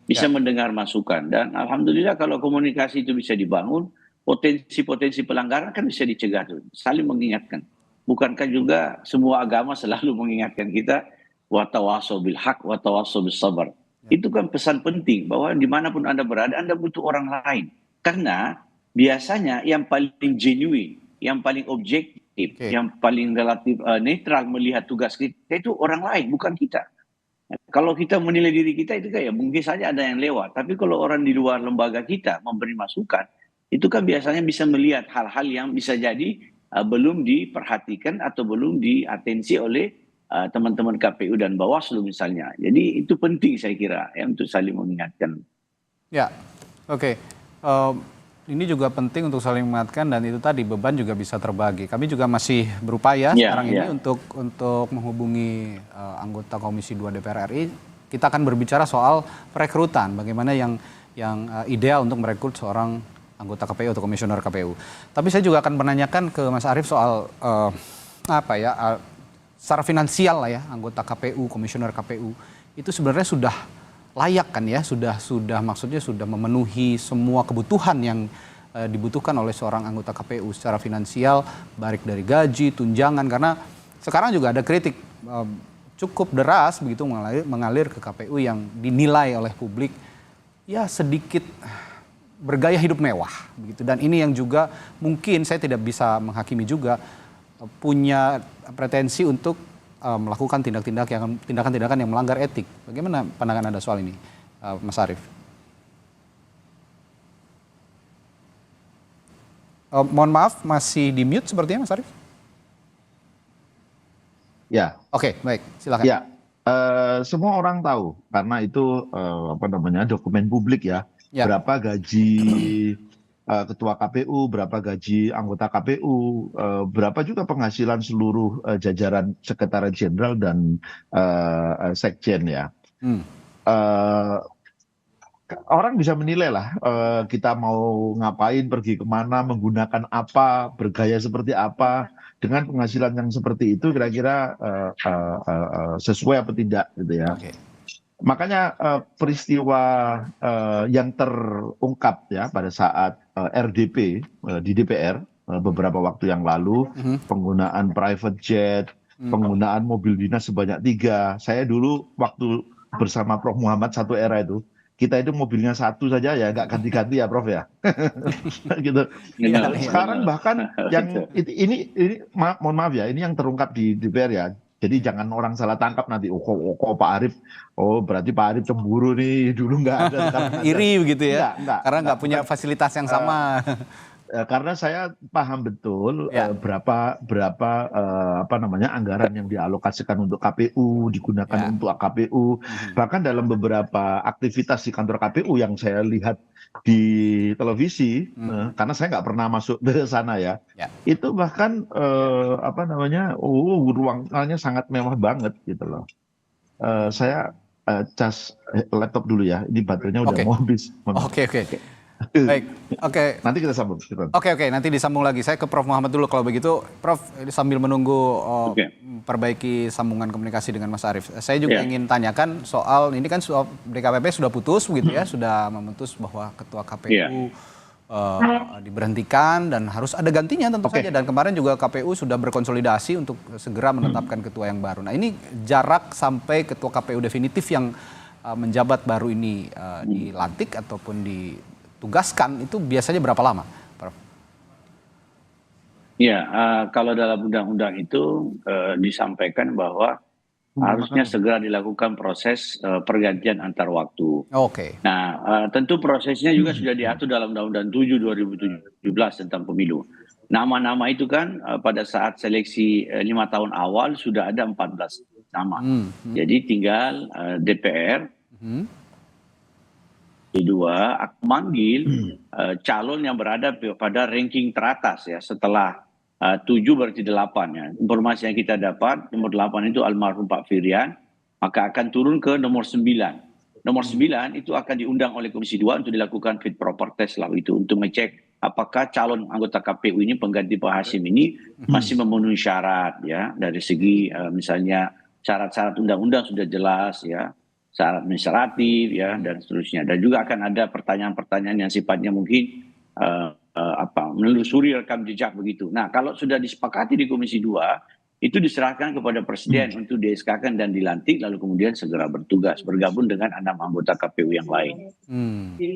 bisa mendengar masukan, dan alhamdulillah kalau komunikasi itu bisa dibangun, potensi-potensi pelanggaran kan bisa dicegah tuh, saling mengingatkan. Bukankah juga semua agama selalu mengingatkan kita wa tawassaw bil haq wa tawassaw bis sabr. Itu kan pesan penting bahwa dimanapun Anda berada, Anda butuh orang lain. Karena biasanya yang paling genuine, yang paling objektif, yang paling relatif netral melihat tugas kita itu orang lain, bukan kita. Kalau kita menilai diri kita itu kayak mungkin saja ada yang lewat. Tapi kalau orang di luar lembaga kita memberi masukan, itu kan biasanya bisa melihat hal-hal yang bisa jadi belum diperhatikan atau belum diatensi oleh teman-teman KPU dan Bawaslu misalnya. Jadi itu penting saya kira ya, untuk saling mengingatkan. Ya, oke. Ini juga penting untuk saling mengingatkan, dan itu tadi beban juga bisa terbagi. Kami juga masih berupaya sekarang ini untuk menghubungi anggota Komisi 2 DPR RI. Kita akan berbicara soal perekrutan, bagaimana yang ideal untuk merekrut seorang anggota KPU atau komisioner KPU. Tapi saya juga akan menanyakan ke Mas Arief soal secara finansial lah ya, anggota KPU, komisioner KPU itu sebenarnya sudah layak kan ya, sudah maksudnya sudah memenuhi semua kebutuhan yang dibutuhkan oleh seorang anggota KPU secara finansial, baik dari gaji, tunjangan, karena sekarang juga ada kritik cukup deras begitu mengalir ke KPU yang dinilai oleh publik ya sedikit bergaya hidup mewah begitu, dan ini yang juga mungkin saya tidak bisa menghakimi juga punya pretensi untuk melakukan tindakan-tindakan yang melanggar etik. Bagaimana pandangan Anda soal ini, Mas Arief? Mohon maaf, masih di mute sepertinya, Mas Arief? Ya. Oke, baik, silakan. Ya, semua orang tahu karena itu dokumen publik ya. Ya. Berapa gaji ketua KPU, berapa gaji anggota KPU, berapa juga penghasilan seluruh jajaran sekretariat jenderal dan sekjen ya. Orang bisa menilai lah kita mau ngapain, pergi kemana, menggunakan apa, bergaya seperti apa, dengan penghasilan yang seperti itu kira-kira sesuai apa tidak gitu ya. Okay. Makanya peristiwa yang terungkap ya pada saat RDP di DPR beberapa waktu yang lalu, penggunaan private jet, penggunaan mobil dinas sebanyak 3. Saya dulu waktu bersama Prof Muhammad satu era itu, kita itu mobilnya 1 saja ya, nggak ganti-ganti ya Prof ya. Gitu. Ya, Sekarang bahkan yang ini mohon maaf ya, ini yang terungkap di DPR ya. Jadi jangan orang salah tangkap nanti, kok Pak Arief, berarti Pak Arief cemburu nih, dulu nggak ada. Iri begitu ya, karena nggak punya bukan, fasilitas yang sama. Karena saya paham betul berapa anggaran yang dialokasikan untuk KPU, digunakan untuk KPU. Bahkan dalam beberapa aktivitas di kantor KPU yang saya lihat di televisi, karena saya nggak pernah masuk ke sana ya. Itu bahkan ruangannya sangat mewah banget gitu loh. Saya cas laptop dulu ya, ini baterainya udah mau habis. Oke. Baik, oke. Nanti kita sambung. Oke, nanti disambung lagi. Saya ke Prof Muhammad dulu kalau begitu. Prof, sambil menunggu perbaiki sambungan komunikasi dengan Mas Arief. Saya juga ingin tanyakan soal, ini kan soal DKPP sudah putus begitu ya, sudah memutus bahwa ketua KPU diberhentikan dan harus ada gantinya tentu saja. Dan kemarin juga KPU sudah berkonsolidasi untuk segera menetapkan ketua yang baru. Nah, ini jarak sampai ketua KPU definitif yang menjabat baru ini dilantik ataupun ditugaskan itu biasanya berapa lama, Prof? Ya, kalau dalam undang-undang itu disampaikan bahwa harusnya segera dilakukan proses pergantian antar waktu. Oke. Nah, tentu prosesnya juga sudah diatur dalam Undang-Undang 7 2017 tentang pemilu. Nama-nama itu kan pada saat seleksi 5 tahun awal sudah ada 14 nama. Jadi tinggal DPR kedua manggil calon yang berada pada ranking teratas ya, setelah 7 berarti 8 ya. Informasi yang kita dapat nomor 8 itu almarhum Pak Firian, maka akan turun ke nomor 9. Nomor 9 itu akan diundang oleh Komisi 2 untuk dilakukan fit proper test lah itu, untuk ngecek apakah calon anggota KPU ini pengganti Pak Hasyim ini masih memenuhi syarat ya, dari segi misalnya syarat-syarat undang-undang sudah jelas ya, syarat administratif ya, dan seterusnya. Dan juga akan ada pertanyaan-pertanyaan yang sifatnya mungkin menelusuri rekam jejak begitu. Nah, kalau sudah disepakati di Komisi 2, itu diserahkan kepada Presiden untuk di-SK-kan dan dilantik, lalu kemudian segera bertugas, bergabung dengan 6 anggota KPU yang lain.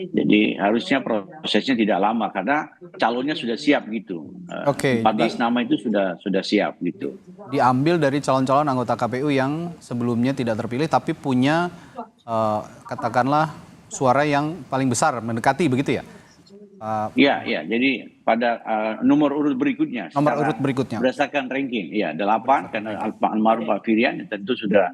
Jadi harusnya prosesnya tidak lama, karena calonnya sudah siap gitu. 14 nama itu sudah siap gitu. Diambil dari calon-calon anggota KPU yang sebelumnya tidak terpilih, tapi punya katakanlah suara yang paling besar, mendekati begitu ya? Iya. Jadi pada nomor urut berikutnya. Berdasarkan ranking, ya 8 karena almarhum Pak Firian tentu sudah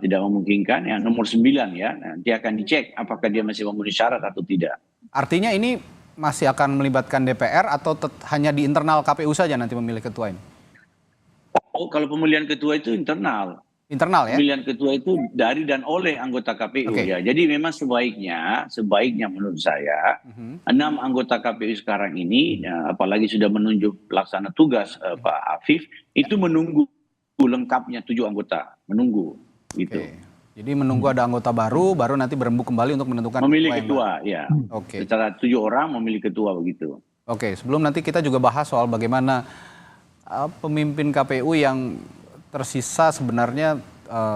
tidak memungkinkan. Yang nomor 9 ya, nanti akan dicek apakah dia masih memenuhi syarat atau tidak. Artinya ini masih akan melibatkan DPR atau hanya di internal KPU saja nanti memilih ketua ini? Kalau pemilihan ketua itu internal. Internal ya? Pemilihan ketua itu dari dan oleh anggota KPU ya. Jadi memang sebaiknya menurut saya 6 anggota KPU sekarang ini, apalagi sudah menunjuk pelaksana tugas Pak Afif, itu menunggu lengkapnya 7 anggota, menunggu gitu. Oke. Jadi menunggu ada anggota baru nanti berembuk kembali untuk menentukan Memilih yang ketua, ya. Oke. Secara 7 orang memilih ketua begitu. Oke, sebelum nanti kita juga bahas soal bagaimana pemimpin KPU yang tersisa sebenarnya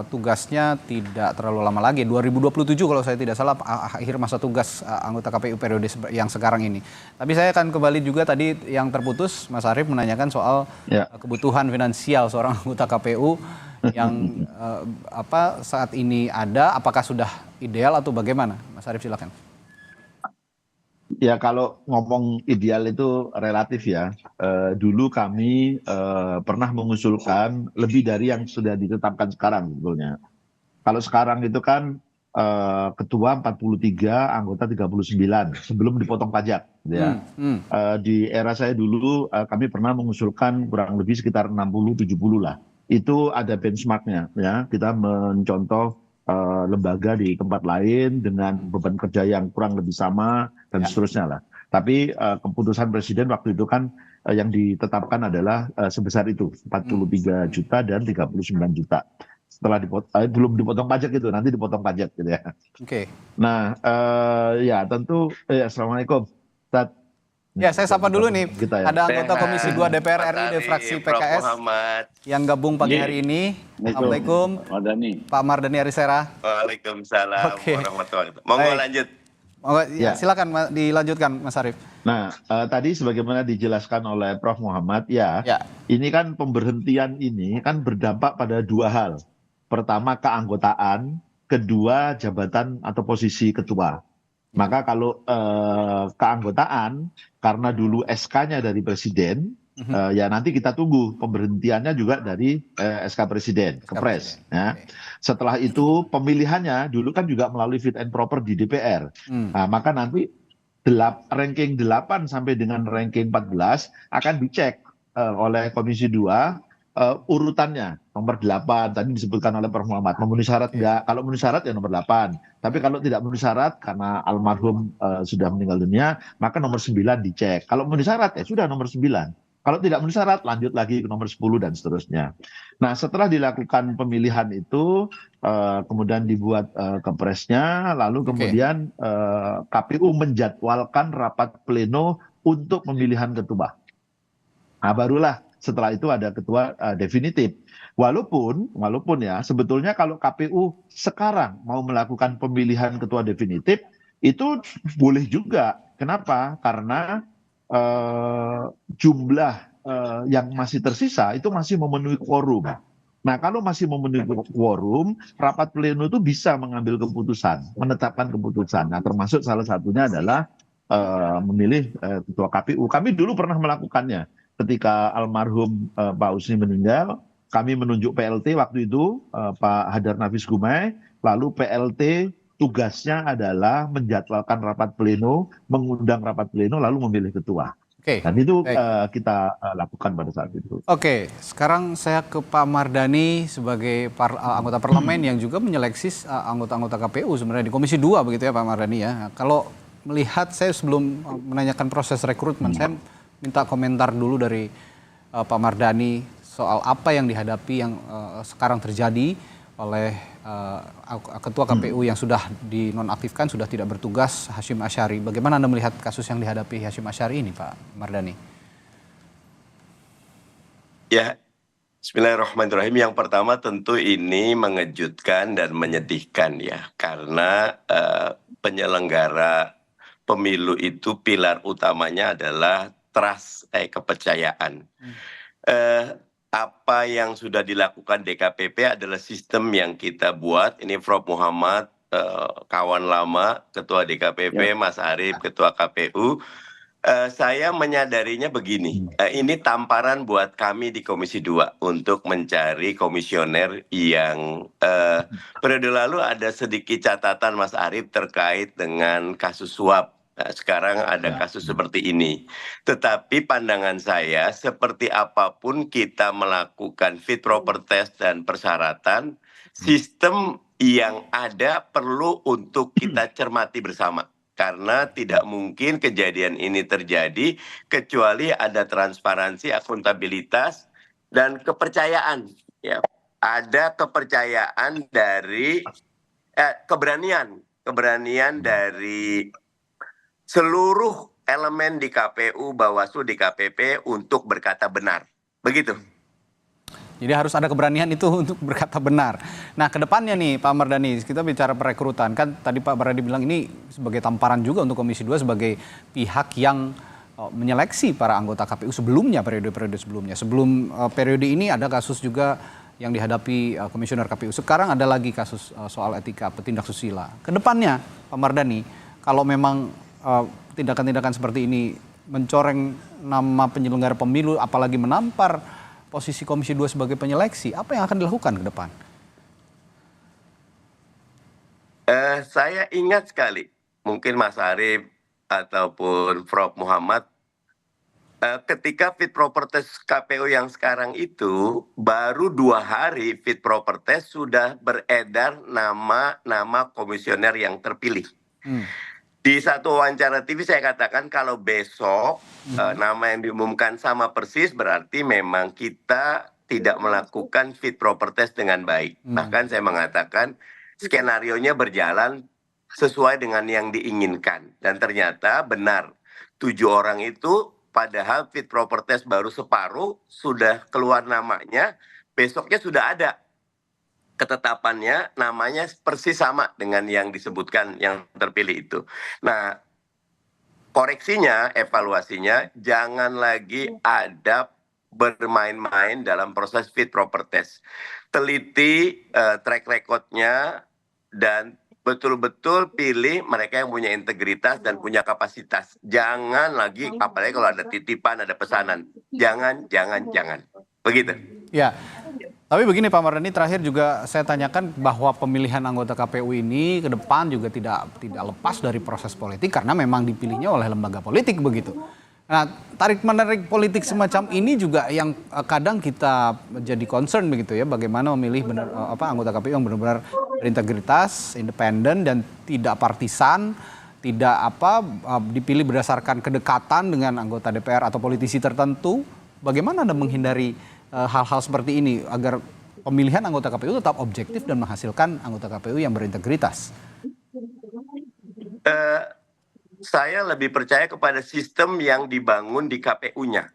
tugasnya tidak terlalu lama lagi. 2027 kalau saya tidak salah akhir masa tugas anggota KPU periode yang sekarang ini. Tapi saya akan kembali juga tadi yang terputus, Mas Arief menanyakan soal kebutuhan finansial seorang anggota KPU yang saat ini ada, apakah sudah ideal atau bagaimana? Mas Arief silakan. Ya kalau ngomong ideal itu relatif ya. Dulu kami pernah mengusulkan lebih dari yang sudah ditetapkan sekarang sebetulnya. Kalau sekarang itu kan ketua 43, anggota 39 sebelum dipotong pajak. Gitu ya. Di era saya dulu kami pernah mengusulkan kurang lebih sekitar 60-70 lah. Itu ada benchmarknya ya. Kita mencontoh lembaga di tempat lain dengan beban kerja yang kurang lebih sama dan seterusnya lah. Tapi keputusan presiden waktu itu kan yang ditetapkan adalah sebesar itu 43 juta dan 39 juta. Setelah belum dipotong pajak itu, nanti dipotong pajak gitu ya. Oke. Nah ya tentu assalamualaikum. Ya, saya sapa dulu nih. Kita ya. Ada anggota Komisi 2 DPR RI dari fraksi PKS yang gabung pagi hari ini. Assalamualaikum. Pak Mardhani Alisera. Waalaikumsalam warahmatullahi wabarakatuh. Monggo lanjut. Silakan dilanjutkan Mas Arief. Nah, tadi sebagaimana dijelaskan oleh Prof. Muhammad, ini kan pemberhentian ini kan berdampak pada dua hal. Pertama keanggotaan, kedua jabatan atau posisi ketua. Maka kalau keanggotaan, karena dulu SK-nya dari Presiden, ya nanti kita tunggu pemberhentiannya juga dari SK Presiden, Kepres. Ya. Setelah itu pemilihannya dulu kan juga melalui fit and proper di DPR. Nah, maka nanti ranking 8 sampai dengan ranking 14 akan dicek oleh Komisi 2 urutannya. Nomor 8 tadi disebutkan oleh Prof. Muhammad, memenuhi syarat enggak? Kalau memenuhi syarat ya nomor 8. Tapi kalau tidak memenuhi syarat karena almarhum sudah meninggal dunia, maka nomor 9 dicek. Kalau memenuhi syarat ya sudah nomor 9. Kalau tidak memenuhi syarat lanjut lagi ke nomor 10 dan seterusnya. Nah, setelah dilakukan pemilihan itu kemudian dibuat kepresnya, lalu kemudian KPU menjadwalkan rapat pleno untuk pemilihan ketua. Nah, barulah setelah itu ada ketua definitif. Walaupun ya sebetulnya kalau KPU sekarang mau melakukan pemilihan ketua definitif itu boleh juga. Kenapa? Karena jumlah yang masih tersisa itu masih memenuhi quorum. Nah, kalau masih memenuhi quorum, rapat pleno itu bisa mengambil keputusan, menetapkan keputusan. Nah, termasuk salah satunya adalah memilih ketua KPU. Kami dulu pernah melakukannya. Ketika almarhum Pak Husni meninggal, kami menunjuk PLT waktu itu, Pak Hadar Nafis Gumai, lalu PLT tugasnya adalah menjadwalkan rapat pleno, mengundang rapat pleno, lalu memilih ketua. Dan itu kita lakukan pada saat itu. Oke, sekarang saya ke Pak Mardhani sebagai anggota parlemen yang juga menyeleksi anggota-anggota KPU sebenarnya di Komisi 2 begitu ya Pak Mardhani ya. Kalau melihat, saya sebelum menanyakan proses rekrutmen, saya minta komentar dulu dari Pak Mardhani soal apa yang dihadapi yang sekarang terjadi oleh Ketua KPU yang sudah dinonaktifkan, sudah tidak bertugas, Hashim Asyari. Bagaimana Anda melihat kasus yang dihadapi Hashim Asyari ini, Pak Mardhani? Ya, bismillahirrahmanirrahim. Yang pertama tentu ini mengejutkan dan menyedihkan ya, karena penyelenggara pemilu itu pilar utamanya adalah trust, kepercayaan. Apa yang sudah dilakukan DKPP adalah sistem yang kita buat. Ini Prof. Muhammad, kawan lama, Ketua DKPP, Mas Arief, Ketua KPU. Saya menyadarinya begini, ini tamparan buat kami di Komisi 2 untuk mencari komisioner yang periode lalu ada sedikit catatan Mas Arief terkait dengan kasus suap. Nah, sekarang ada kasus seperti ini. Tetapi pandangan saya, seperti apapun kita melakukan fit proper test dan persyaratan, sistem yang ada perlu untuk kita cermati bersama. Karena tidak mungkin kejadian ini terjadi kecuali ada transparansi, akuntabilitas, dan kepercayaan ya ada kepercayaan dari keberanian dari seluruh elemen di KPU, Bawaslu, DKPP untuk berkata benar. Begitu. Jadi harus ada keberanian itu untuk berkata benar. Nah, ke depannya nih Pak Mardhani, kita bicara perekrutan. Kan tadi Pak Mardhani bilang ini sebagai tamparan juga untuk Komisi 2 sebagai pihak yang menyeleksi para anggota KPU sebelumnya, periode-periode sebelumnya. Sebelum periode ini ada kasus juga yang dihadapi komisioner KPU. Sekarang ada lagi kasus soal etika petindak susila. Ke depannya Pak Mardhani, kalau memang tindakan-tindakan seperti ini mencoreng nama penyelenggara pemilu, apalagi menampar posisi Komisi 2 sebagai penyeleksi, apa yang akan dilakukan ke depan? Saya ingat sekali, mungkin Mas Arief ataupun Prof. Muhammad, ketika fit proper test KPU yang sekarang itu, baru 2 hari fit proper test sudah beredar nama komisioner yang terpilih. Di satu wawancara TV saya katakan kalau besok nama yang diumumkan sama persis berarti memang kita tidak melakukan fit proper test dengan baik. Bahkan saya mengatakan skenarionya berjalan sesuai dengan yang diinginkan. Dan ternyata benar 7 orang itu padahal fit proper test baru separuh sudah keluar namanya, besoknya sudah ada ketetapannya, namanya persis sama dengan yang disebutkan yang terpilih itu. Nah, koreksinya, evaluasinya, jangan lagi ada bermain-main dalam proses fit proper test. Teliti track recordnya dan betul-betul pilih mereka yang punya integritas dan punya kapasitas. Jangan lagi, apalagi kalau ada titipan, ada pesanan. Jangan. Begitu. Ya. Tapi begini Pak Mardhani, terakhir juga saya tanyakan bahwa pemilihan anggota KPU ini ke depan juga tidak lepas dari proses politik karena memang dipilihnya oleh lembaga politik begitu. Nah, tarik-menarik politik semacam ini juga yang kadang kita jadi concern begitu ya, bagaimana memilih anggota KPU yang benar-benar berintegritas, independen dan tidak partisan, tidak dipilih berdasarkan kedekatan dengan anggota DPR atau politisi tertentu. Bagaimana Anda menghindari hal-hal seperti ini agar pemilihan anggota KPU tetap objektif dan menghasilkan anggota KPU yang berintegritas? Saya lebih percaya kepada sistem yang dibangun di KPU-nya,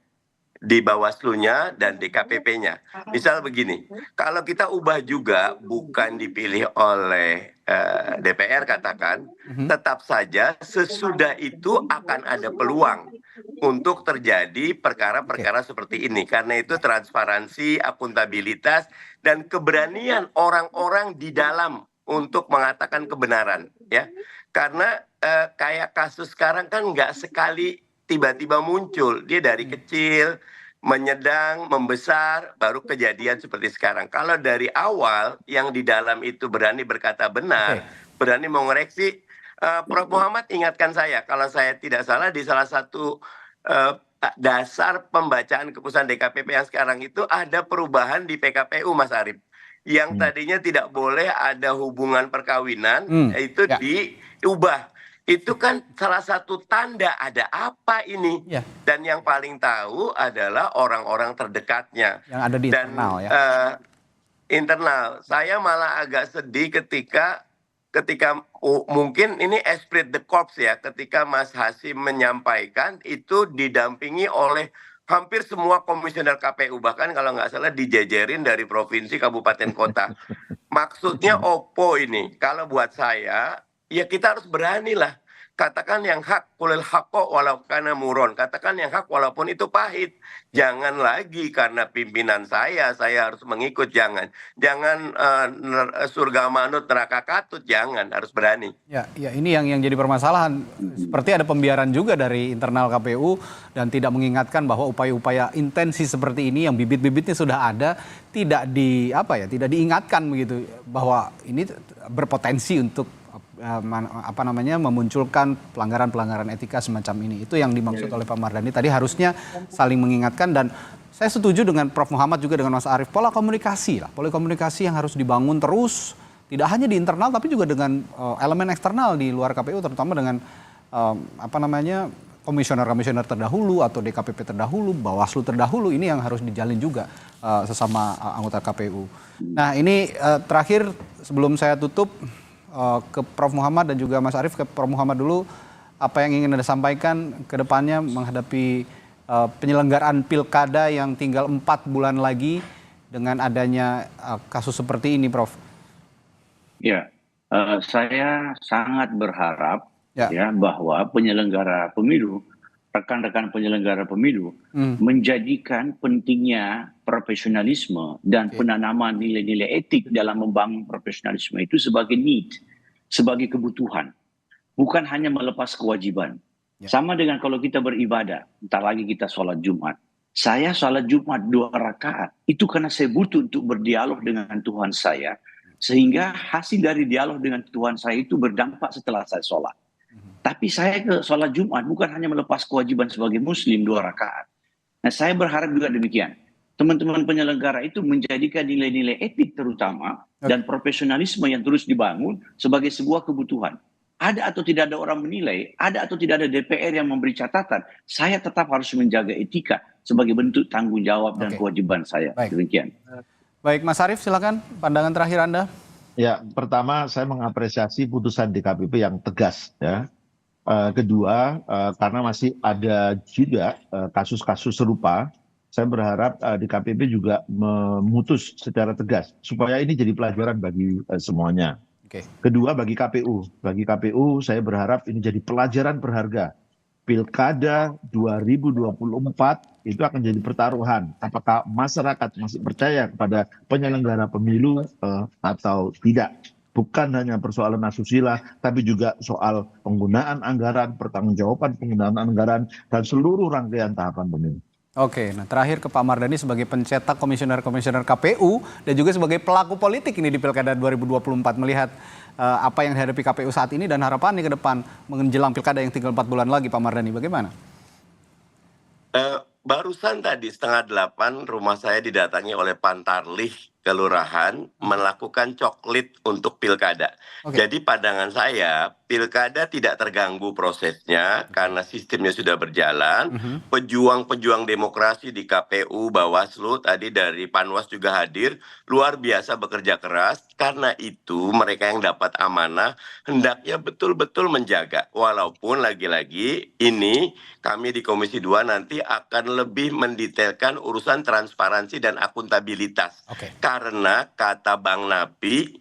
di Bawaslu-nya dan DKPP-nya. Misal begini, kalau kita ubah juga bukan dipilih oleh DPR katakan, tetap saja sesudah itu akan ada peluang untuk terjadi perkara-perkara seperti ini. Karena itu transparansi, akuntabilitas, dan keberanian orang-orang di dalam untuk mengatakan kebenaran. Ya, karena kayak kasus sekarang kan nggak sekali tiba-tiba muncul. Dia dari kecil, menyedang, membesar, baru kejadian seperti sekarang. Kalau dari awal yang di dalam itu berani berkata benar, berani mengoreksi, Prof. Muhammad ingatkan saya, kalau saya tidak salah di salah satu dasar pembacaan keputusan DKPP yang sekarang itu ada perubahan di PKPU, Mas Arief. Yang tadinya tidak boleh ada hubungan perkawinan, itu diubah. Itu kan salah satu tanda ada apa ini. Ya. Dan yang paling tahu adalah orang-orang terdekatnya. Yang ada di internal ya. Internal. Saya malah agak sedih ketika mungkin ini esprit de corps ya. Ketika Mas Hasim menyampaikan itu didampingi oleh hampir semua komisioner KPU. Bahkan kalau nggak salah dijejerin dari provinsi, kabupaten, kota. Maksudnya opo ini? Kalau buat saya, ya kita harus beranilah. Katakan yang hak, kulil hakko walau kana muron. Katakan yang hak walaupun itu pahit. Jangan lagi karena pimpinan saya harus mengikut. Jangan surga manut neraka katut. Jangan, harus berani. Ya ini yang jadi permasalahan. Seperti ada pembiaran juga dari internal KPU dan tidak mengingatkan bahwa upaya-upaya intensi seperti ini yang bibit-bibitnya sudah ada tidak diingatkan begitu bahwa ini berpotensi untuk memunculkan pelanggaran-pelanggaran etika semacam ini. Itu yang dimaksud oleh Pak Mardhani tadi, harusnya saling mengingatkan. Dan saya setuju dengan Prof. Muhammad juga dengan Mas Arief, pola komunikasi yang harus dibangun terus, tidak hanya di internal tapi juga dengan elemen eksternal di luar KPU, terutama dengan komisioner-komisioner terdahulu atau DKPP terdahulu, Bawaslu terdahulu, ini yang harus dijalin juga sesama anggota KPU. Nah ini terakhir sebelum saya tutup ke Prof. Muhammad dan juga Mas Arief, ke Prof. Muhammad dulu, apa yang ingin Anda sampaikan ke depannya menghadapi penyelenggaraan pilkada yang tinggal 4 bulan lagi dengan adanya kasus seperti ini, Prof? Ya, saya sangat berharap ya bahwa penyelenggara pemilu, rekan-rekan penyelenggara pemilu menjadikan pentingnya profesionalisme dan penanaman nilai-nilai etik dalam membangun profesionalisme itu sebagai need, sebagai kebutuhan, bukan hanya melepas kewajiban. Sama dengan kalau kita beribadah, entar lagi kita sholat Jumat. Saya sholat Jumat 2 rakaat itu karena saya butuh untuk berdialog dengan Tuhan saya, sehingga hasil dari dialog dengan Tuhan saya itu berdampak setelah saya sholat. Tapi saya ke sholat Jumat bukan hanya melepas kewajiban sebagai muslim 2 rakaat. Nah, saya berharap juga demikian. Teman-teman penyelenggara itu menjadikan nilai-nilai etik terutama dan profesionalisme yang terus dibangun sebagai sebuah kebutuhan. Ada atau tidak ada orang menilai, ada atau tidak ada DPR yang memberi catatan, saya tetap harus menjaga etika sebagai bentuk tanggung jawab dan kewajiban saya. Demikian. Baik, Mas Arief, silakan pandangan terakhir Anda. Ya, pertama saya mengapresiasi putusan DKPP yang tegas ya. Kedua, karena masih ada juga kasus-kasus serupa, saya berharap DKPP juga memutus secara tegas supaya ini jadi pelajaran bagi semuanya. Kedua, bagi KPU saya berharap ini jadi pelajaran berharga. Pilkada 2024 itu akan jadi pertaruhan. Apakah masyarakat masih percaya kepada penyelenggara pemilu atau tidak? Bukan hanya persoalan asusila, tapi juga soal penggunaan anggaran, pertanggungjawaban penggunaan anggaran, dan seluruh rangkaian tahapan pemilu. Oke, nah terakhir ke Pak Mardhani sebagai pencetak komisioner-komisioner KPU dan juga sebagai pelaku politik ini di Pilkada 2024, melihat apa yang dihadapi KPU saat ini dan harapannya ke depan menjelang Pilkada yang tinggal 4 bulan lagi, Pak Mardhani, bagaimana? Barusan tadi 7:30 rumah saya didatangi oleh Pantarlih Kelurahan melakukan coklit untuk pilkada. Jadi pandangan saya, pilkada tidak terganggu prosesnya karena sistemnya sudah berjalan. Pejuang-pejuang demokrasi di KPU, Bawaslu, tadi dari Panwas juga hadir, luar biasa bekerja keras. Karena itu mereka yang dapat amanah hendaknya betul-betul menjaga. Walaupun lagi-lagi ini kami di Komisi 2 nanti akan lebih mendetailkan urusan transparansi dan akuntabilitas. Karena kata Bang Nabi,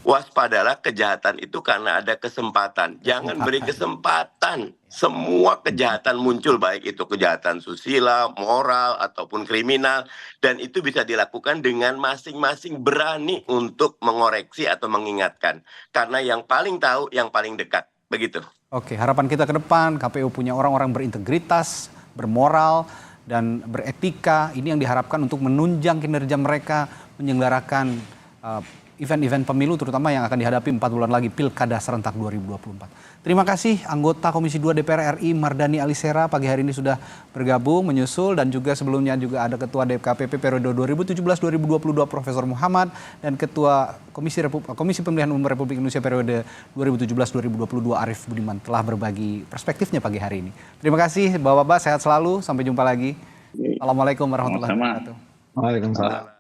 waspadalah kejahatan itu karena ada kesempatan. Jangan beri kesempatan. Semua kejahatan muncul, baik itu kejahatan susila, moral, ataupun kriminal. Dan itu bisa dilakukan dengan masing-masing berani untuk mengoreksi atau mengingatkan. Karena yang paling tahu, yang paling dekat. Begitu. Oke, harapan kita ke depan, KPU punya orang-orang berintegritas, bermoral, dan beretika. Ini yang diharapkan untuk menunjang kinerja mereka menyelenggarakan event-event pemilu terutama yang akan dihadapi 4 bulan lagi, Pilkada serentak 2024. Terima kasih anggota Komisi 2 DPR RI Mardhani Alisera pagi hari ini sudah bergabung menyusul, dan juga sebelumnya juga ada Ketua DKPP periode 2017-2022 Profesor Muhammad dan Ketua Komisi Pemilihan Umum Republik Indonesia periode 2017-2022 Arief Budiman telah berbagi perspektifnya pagi hari ini. Terima kasih Bapak-bapak, sehat selalu, sampai jumpa lagi. Assalamualaikum warahmatullahi wabarakatuh. Waalaikumsalam.